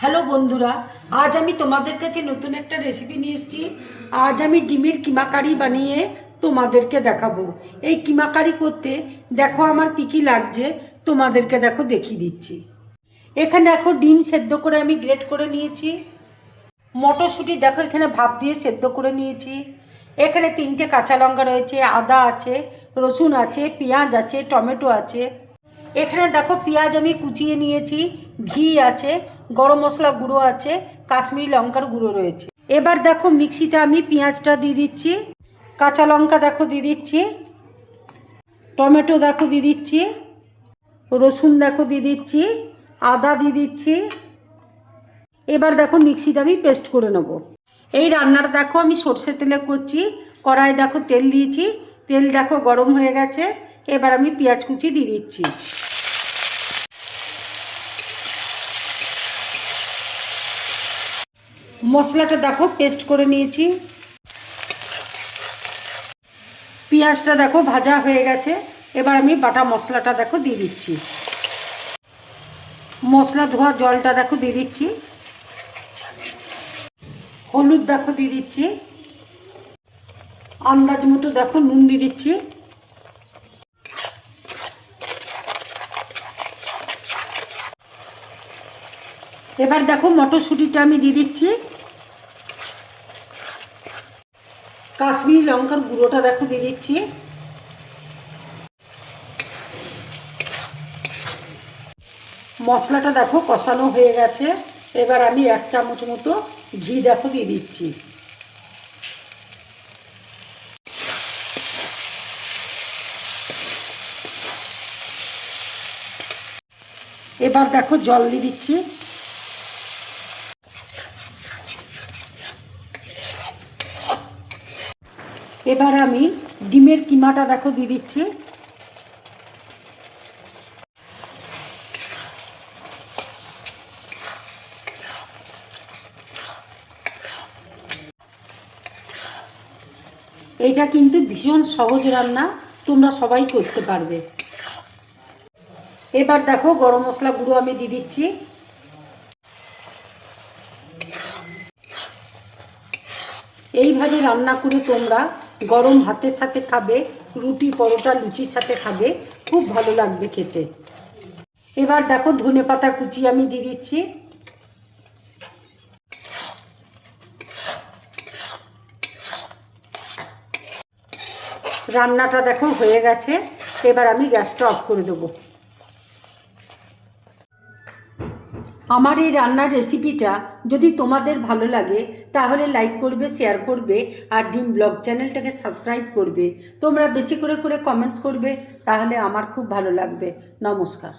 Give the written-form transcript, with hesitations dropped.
Hello বন্ধুরা, আজ আমি তোমাদের কাছে নতুন একটা রেসিপি নিয়ে এসেছি। আজ আমি ডিমের কিমা কারি বানিয়ে তোমাদেরকে দেখাবো। এই কিমা কারি করতে দেখো আমার কী কী লাগছে, তোমাদেরকে দেখো দেখিয়ে দিচ্ছি। এখানে দেখো ডিম সেদ্ধ করে আমি গ্রেট করে নিয়েছি। মটরশুঁটি দেখো এখানে ভাপ দিয়ে সেদ্ধ করে নিয়েছি। এখানে 3টে কাঁচা লঙ্কা রয়েছে, আদা আছে, রসুন আছে, পেঁয়াজ আছে, টমেটো আছে। এখানে দেখো পেঁয়াজ আমি কুচিয়ে নিয়েছি, ঘি আছে, গরম মশলা গুঁড়ো আছে, কাশ্মীরি লঙ্কার গুঁড়ো রয়েছে। এবার দেখো মিক্সিতে আমি পেঁয়াজটা দিয়ে দিচ্ছি, কাঁচা লঙ্কা দেখো দিয়ে দিচ্ছি, টমেটো দেখো দিয়ে দিচ্ছি, রসুন দেখো দিয়ে দিচ্ছি, আদা দিয়ে দিচ্ছি। এবার দেখো মিক্সিতে আমি পেস্ট করে নেব। এই রান্নাটা দেখো আমি সর্ষের তেলে করছি। কড়াই দেখো তেল দিয়েছি, তেল দেখো গরম হয়ে গেছে। এবার আমি পেঁয়াজ কুচি দিয়ে দিচ্ছি। মশলাটা দেখো পেস্ট করে নিয়েছি। পেঁয়াজটা দেখো ভাজা হয়ে গেছে। এবার আমি বাটা মশলাটা দেখো দিয়ে দিচ্ছি। মশলা ধোয়া জলটা দেখো দিয়ে দিচ্ছি। হলুদ দেখো দিয়ে দিচ্ছি। আন্দাজ মতো দেখো নুন দিয়ে দিচ্ছি। এবার দেখো মটরশুঁটিটা আমি দিয়ে দিচ্ছি। কাশ্মীরি লঙ্কার গুঁড়োটা দেখো দিয়ে দিচ্ছি। মশলাটা দেখো কষানো হয়ে গেছে। এবার আমি 1 চামচ মতো ঘি দেখো দিয়ে দিচ্ছি। এবার দেখো জল দিয়ে দিচ্ছি। এবার আমি ডিমের কিমাটা দেখো দিয়ে দিচ্ছি। এটা কিন্তু ভীষণ সহজ রান্না, তোমরা সবাই করতে পারবে। এবার দেখো গরম মশলা গুঁড়ো আমি দিয়ে দিচ্ছি। এইভাবে রান্না করে তোমরা গরম ভাতের সাথে খাবে, রুটি পরোটা লুচির সাথে খাবে, খুব ভালো লাগবে খেতে। এবার দেখো ধনেপাতা কুচি আমি দিয়ে দিচ্ছি। রান্নাটা দেখো হয়ে গেছে। এবার আমি গ্যাসটা অফ করে দেবো। আমার এই রান্নার রেসিপিটা যদি তোমাদের ভালো লাগে তাহলে লাইক করবে, শেয়ার করবে আর ডিম ব্লগ চ্যানেলটাকে সাবস্ক্রাইব করবে। তোমরা বেশি করে কমেন্টস করবে, তাহলে আমার খুব ভালো লাগবে। নমস্কার।